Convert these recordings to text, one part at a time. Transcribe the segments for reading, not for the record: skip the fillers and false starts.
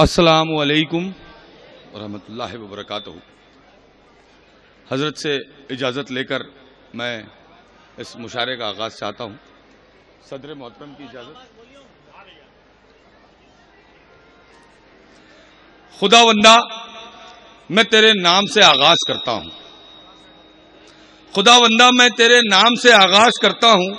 السلام علیکم ورحمۃ اللہ وبرکاتہ۔ حضرت سے اجازت لے کر میں اس مشاعرے کا آغاز چاہتا ہوں۔ صدر محترم کی اجازت۔ خدا بندہ میں تیرے نام سے آغاز کرتا ہوں، خدا بندہ میں تیرے نام سے آغاز کرتا ہوں،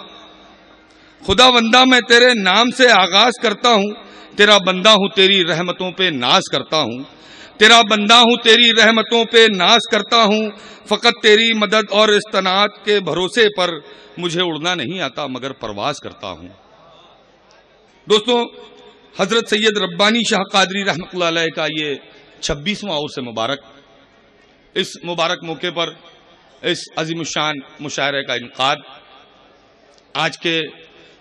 خدا بندہ میں تیرے نام سے آغاز کرتا ہوں، تیرا بندہ ہوں تیری رحمتوں پہ ناز کرتا ہوں، تیرا بندہ ہوں تیری رحمتوں پہ ناز کرتا ہوں، فقط تیری مدد اور استناد کے بھروسے پر مجھے اڑنا نہیں آتا مگر پرواز کرتا ہوں۔ دوستوں، حضرت سید ربانی شاہ قادری رحمۃ اللہ علیہ کا یہ 26واں عرس مبارک، اس مبارک موقع پر اس عظیم الشان مشاعرے کا انعقاد، آج کے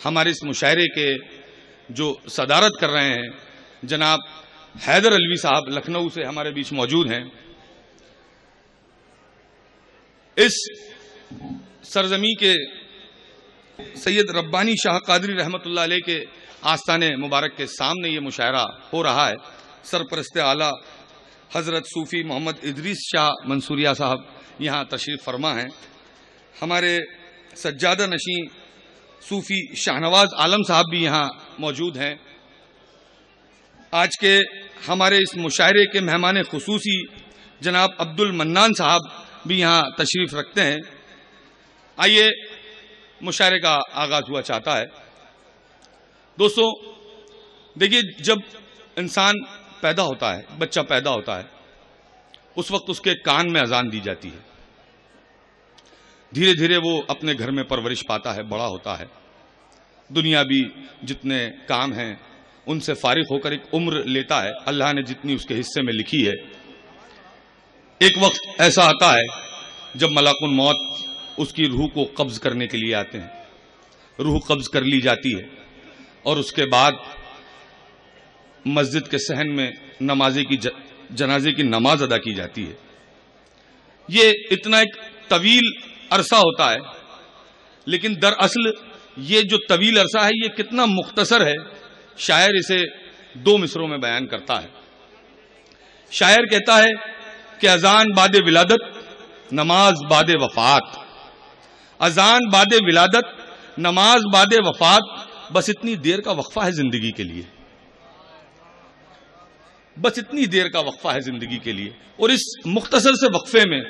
ہمارے اس مشاعرے کے جو صدارت کر رہے ہیں جناب حیدر علوی صاحب لکھنؤ سے ہمارے بیچ موجود ہیں۔ اس سرزمین کے سید ربانی شاہ قادری رحمۃ اللہ علیہ کے آستانے مبارک کے سامنے یہ مشاعرہ ہو رہا ہے۔ سرپرست اعلیٰ حضرت صوفی محمد ادریس شاہ منصوریہ صاحب یہاں تشریف فرما ہیں۔ ہمارے سجادہ نشین صوفی شاہنواز عالم صاحب بھی یہاں موجود ہیں۔ آج کے ہمارے اس مشاعرے کے مہمان خصوصی جناب عبد المنان صاحب بھی یہاں تشریف رکھتے ہیں۔ آئیے مشاعرے کا آغاز ہوا چاہتا ہے۔ دوستوں دیکھیے، جب انسان پیدا ہوتا ہے، بچہ پیدا ہوتا ہے، اس وقت اس کے کان میں اذان دی جاتی ہے۔ دھیرے دھیرے وہ اپنے گھر میں پرورش پاتا ہے، بڑا ہوتا ہے، دنیاوی جتنے کام ہیں ان سے فارغ ہو کر ایک عمر لیتا ہے، اللہ نے جتنی اس کے حصے میں لکھی ہے۔ ایک وقت ایسا آتا ہے جب ملک الموت اس کی روح کو قبض کرنے کے لیے آتے ہیں، روح قبض کر لی جاتی ہے اور اس کے بعد مسجد کے صحن میں جنازے کی نماز ادا کی جاتی ہے۔ یہ اتنا ایک طویل عرصہ ہوتا ہے، لیکن دراصل یہ جو طویل عرصہ ہے یہ کتنا مختصر ہے، شاعر اسے 2 مصروں میں بیان کرتا ہے۔ شاعر کہتا ہے کہ اذان بعد ولادت، نماز بعد وفات، اذان بعد ولادت، نماز بعد وفات، بس اتنی دیر کا وقفہ ہے زندگی کے لیے، بس اتنی دیر کا وقفہ ہے زندگی کے لیے۔ اور اس مختصر سے وقفے میں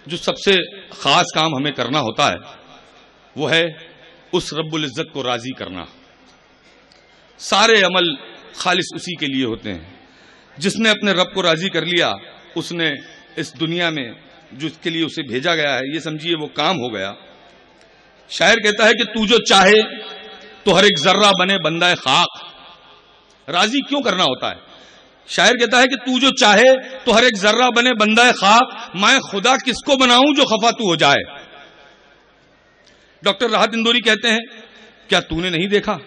جو سب سے خاص کام ہمیں کرنا ہوتا ہے وہ ہے اس رب العزت کو راضی کرنا۔ سارے عمل خالص اسی کے لیے ہوتے ہیں۔ جس نے اپنے رب کو راضی کر لیا، اس نے اس دنیا میں جو اس کے لیے اسے بھیجا گیا ہے، یہ سمجھیے وہ کام ہو گیا۔ شاعر کہتا ہے کہ تو جو چاہے تو ہر ایک ذرہ بنے بندہ خاک۔ راضی کیوں کرنا ہوتا ہے؟ شاعر کہتا ہے کہ تو جو چاہے تو ہر ایک ذرہ بنے بندہ خاک، میں خدا کس کو بناؤں جو خفا تو ہو جائے۔ ڈاکٹر راحت اندوری کہتے ہیں، کیا تو نے نہیں دیکھا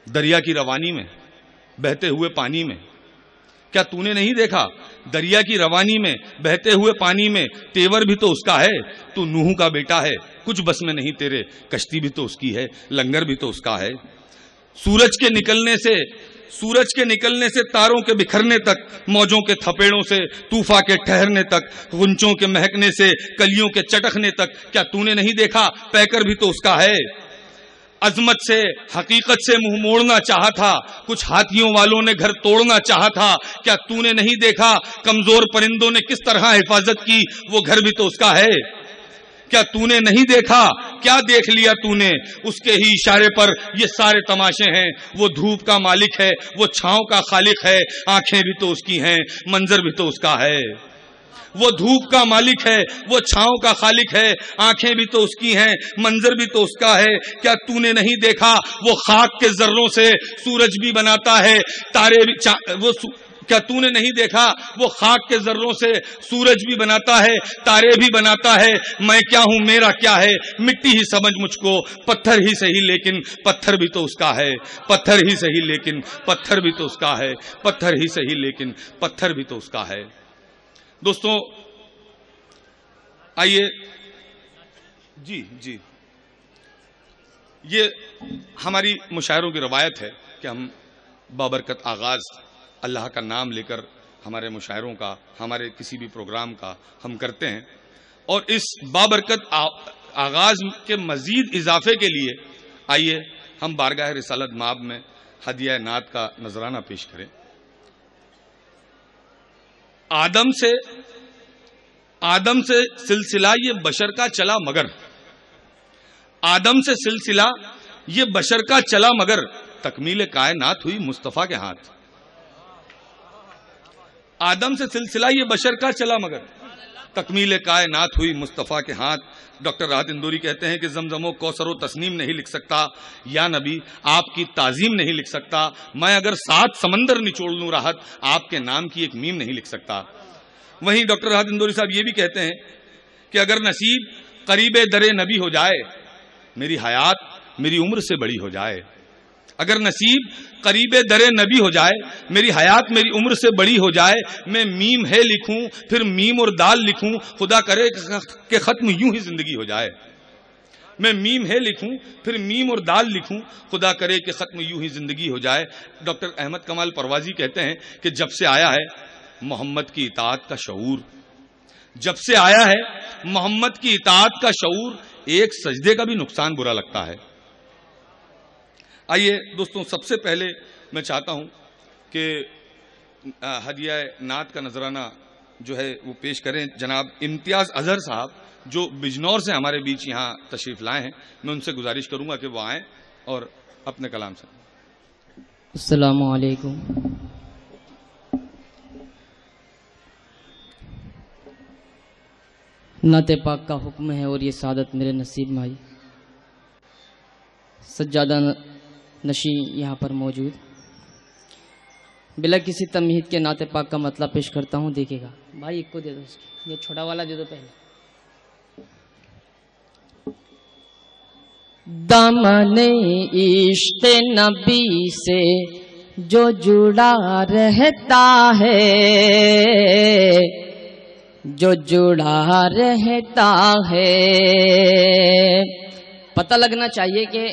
دریا کی روانی میں، بہتے ہوئے پانی میں، کیا تو نے نہیں دیکھا دریا کی روانی میں، بہتے ہوئے پانی میں، تیور بھی تو اس کا ہے، تو نوح کا بیٹا ہے، کچھ بس میں نہیں تیرے، کشتی بھی تو اس کی ہے، لنگر بھی تو اس کا ہے۔ سورج کے نکلنے سے تاروں کے بکھرنے تک، موجوں کے تھپیڑوں سے طوفان کے ٹھہرنے تک، غنچوں کے مہکنے سے کلیوں کے چٹکنے تک، کیا تو نے نہیں دیکھا پیکر بھی تو اس کا ہے۔ عظمت سے حقیقت سے منہ موڑنا چاہا تھا، کچھ ہاتھیوں والوں نے گھر توڑنا چاہا تھا، کیا تو نے نہیں دیکھا کمزور پرندوں نے کس طرح حفاظت کی، وہ گھر بھی تو اس کا ہے۔ کیا تو نے نہیں دیکھا، کیا دیکھ لیا تو نے، اس کے ہی اشارے پر یہ سارے تماشے ہیں۔ وہ دھوپ کا مالک ہے، وہ چھاؤں کا خالق ہے، آنکھیں بھی تو اس کی ہیں، منظر بھی تو اس کا ہے۔ وہ دھوپ کا مالک ہے، وہ چھاؤں کا خالق ہے، آنکھیں بھی تو اس کی ہیں، منظر بھی تو اس کا ہے۔ کیا تو نے نہیں دیکھا وہ خاک کے ذروں سے سورج بھی بناتا ہے، تارے بھی کیا تو نے نہیں دیکھا وہ خاک کے ذروں سے سورج بھی بناتا ہے، تارے بھی بناتا ہے۔ میں کیا ہوں، میرا کیا ہے، مٹی ہی سمجھ مجھ کو، پتھر ہی صحیح لیکن پتھر بھی تو اس کا ہے، پتھر ہی صحیح لیکن پتھر بھی تو اس کا ہے، پتھر ہی صحیح لیکن پتھر بھی تو اس کا ہے۔ دوستوں آئیے، جی یہ ہماری مشاعروں کی روایت ہے کہ ہم بابرکت آغاز اللہ کا نام لے کر ہمارے مشاعروں کا، ہمارے کسی بھی پروگرام کا ہم کرتے ہیں، اور اس بابرکت آغاز کے مزید اضافے کے لیے آئیے ہم بارگاہ رسالت مآب میں ہدیہ نعت کا نذرانہ پیش کریں۔ آدم سے سلسلہ یہ بشر کا چلا مگر، آدم سے سلسلہ یہ بشر کا چلا مگر، تکمیل کائنات ہوئی مصطفیٰ کے ہاتھ۔ آدم سے سلسلہ یہ بشر کا چلا مگر، تکمیل کائنات ہوئی مصطفیٰ کے ہاتھ۔ ڈاکٹر راحت اندوری کہتے ہیں کہ زمزم و کوثر و تسنیم نہیں لکھ سکتا، یا نبی آپ کی تعظیم نہیں لکھ سکتا، میں اگر 7 سمندر نچوڑ لوں راحت، آپ کے نام کی ایک میم نہیں لکھ سکتا۔ وہیں ڈاکٹر راحت اندوری صاحب یہ بھی کہتے ہیں کہ اگر نصیب قریب در نبی ہو جائے، میری حیات میری عمر سے بڑی ہو جائے، اگر نصیب قریب در نبی ہو جائے، میری حیات میری عمر سے بڑی ہو جائے، میں میم ہے لکھوں پھر میم اور دال لکھوں، خدا کرے کہ ختم یوں ہی زندگی ہو جائے۔ میں میم ہے لکھوں پھر میم اور دال لکھوں، خدا کرے کہ ختم یوں ہی زندگی ہو جائے۔ ڈاکٹر احمد کمال پروازی کہتے ہیں کہ جب سے آیا ہے محمد کی اطاعت کا شعور، جب سے آیا ہے محمد کی اطاعت کا شعور، ایک سجدے کا بھی نقصان برا لگتا ہے۔ آئیے دوستوں، سب سے پہلے میں چاہتا ہوں کہ ہدیہ نعت کا نذرانہ جو ہے وہ پیش کریں جناب امتیاز اظہر صاحب، جو بجنور سے ہمارے بیچ یہاں تشریف لائے ہیں۔ میں ان سے گزارش کروں گا کہ وہ آئیں اور اپنے کلام سے۔ السلام علیکم۔ نعت پاک کا حکم ہے اور یہ سعادت میرے نصیب میں آئی۔ سجادہ نشی یہاں پر موجود، بلا کسی تمہید کے نعت پاک کا مطلب پیش کرتا ہوں، دیکھے گا بھائی، ایک کو دے دو، اس کی یہ چھوٹا والا دے دو پہلے۔ دامن عشق نبی سے جو جڑا رہتا ہے، جو جڑا رہتا ہے، پتہ لگنا چاہیے کہ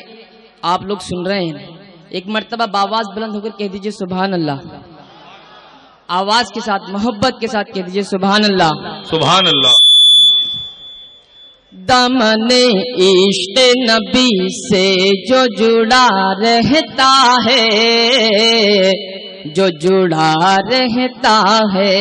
آپ لوگ سن رہے ہیں، ایک مرتبہ باواز بلند ہو کر کہہ دیجئے سبحان اللہ، آواز کے ساتھ محبت کے ساتھ کہہ دیجئے سبحان اللہ، سبحان اللہ۔ دامن عشق نبی سے جو جڑا رہتا ہے، جو جڑا رہتا ہے،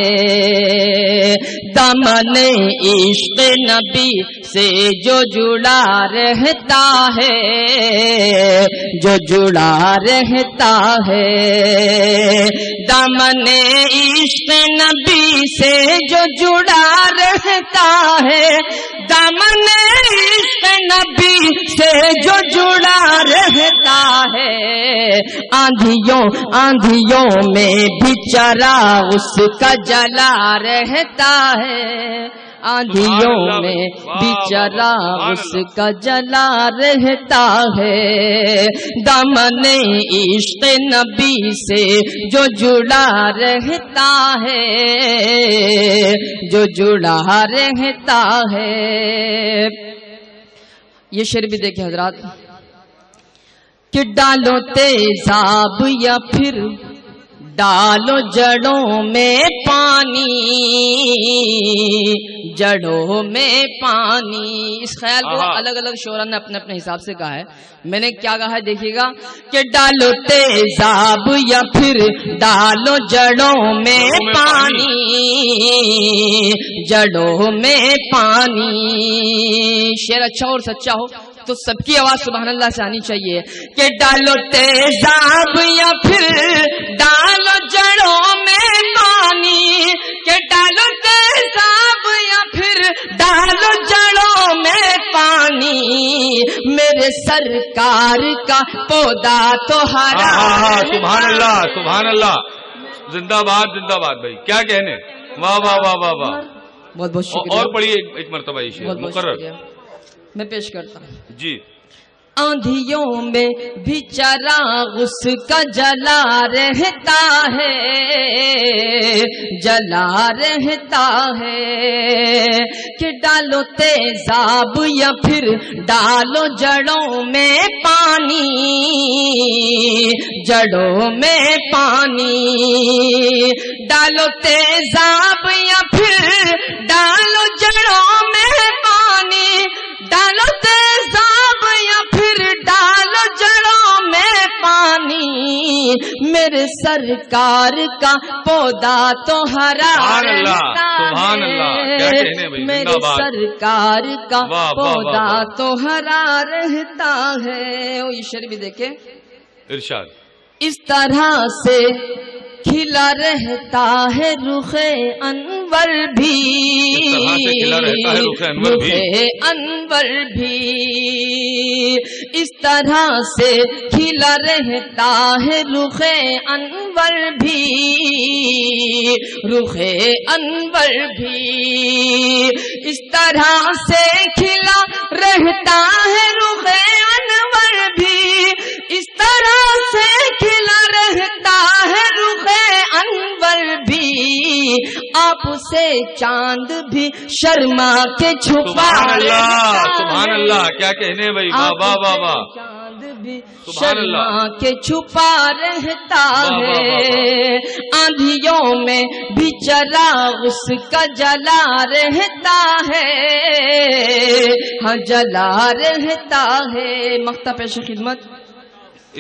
دامن عشق نبی سے جو جڑا رہتا ہے، جو جڑا رہتا ہے، دامن عشق نبی سے جو جڑا رہتا ہے، دامن عشق نبی سے جو جڑا رہتا ہے، آندھیوں میں بھی چراغ اس کا جلا رہتا ہے، آندھیوں میں بھی چراغ اس کا جلا رہتا ہے، دامن عشق نبی سے جو جڑا رہتا ہے، جو جڑا رہتا ہے۔ یہ شعر بھی دیکھیں حضرات، کہ ڈالو تیزاب یا پھر ڈالو جڑوں میں پانی، جڑوں میں پانی، اس خیال کو الگ الگ شعراء نے اپنے اپنے حساب سے کہا ہے، میں نے کیا کہا ہے دیکھیے گا، کہ ڈالو تیزاب یا پھر ڈالو جڑوں میں پانی، جڑوں میں پانی۔ شعر اچھا اور سچا ہو تو سب کی آواز سبحان اللہ سے آنی چاہیے، کہ ڈالو تیزاب یا پھر ڈالو جڑوں میں پانی، کہ ڈالو تیزاب یا پھر ڈالو جڑوں میں پانی، میرے سرکار کا پودا تو ہرا۔ سبحان اللہ، سبحان اللہ، زندہ باد، زندہ باد بھائی، کیا کہنے، واہ واہ واہ واہ واہ، بہت بہت شکریہ۔ اور پڑھیے ایک مرتبہ یہ شعر مقرر میں پیش کرتا ہوں جی۔ آندھیوں میں بھی چراغ اس کا جلا رہتا ہے، جلا رہتا ہے کہ ڈالو تیزاب یا پھر ڈالو جڑوں میں پانی، جڑوں میں پانی، ڈالو تیزاب یا پھر ڈالو جڑوں میں پانی، ڈالو تیزاب یا پھر ڈالو جڑوں میں پانی، میرے سرکار کا پودا تو ہرا رہتا ہے، میرے سرکار کا پودا تو ہرا رہتا ہے۔ وہ یہ شعر بھی دیکھیں، ارشاد، اس طرح سے کھلا رہتا ہے رخ انور بھی، رخ انور بھی، اس طرح سے کھلا رہتا ہے رخ انور بھی، رخ انور بھی، اس طرح سے کھلا رہتا ہے رخ انور بھی، اس طرح سے کھلا رہتا ہے رخ انور بھی، آپ سے چاند بھی شرما کے چھپا رہتا ہے، سبحان اللہ، کیا کہنے بھائی، واہ واہ واہ واہ، چاند بھی شرما کے چھپا رہتا ہے، آندھیوں میں بھی چراغ اس کا جلا رہتا ہے، ہاں جلا رہتا ہے۔ مقطع پیش خدمت،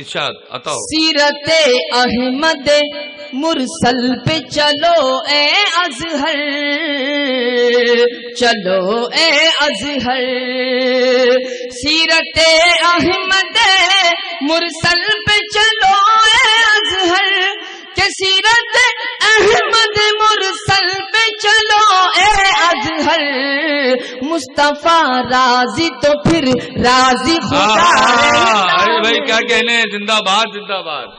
ارشاد عطا ہو۔ سیرت احمد مرسل پہ چلو اے ازہر، چلو اے ازہر، سیرت احمد مرسل پہ چلو اے ازہر، کہ سیرت احمد مرسل پہ چلو اے ازہر، مصطفیٰ راضی تو پھر راضی خدا رہتا ہے۔ بھائی کیا کہنے، زندہ باد، زندہ باد۔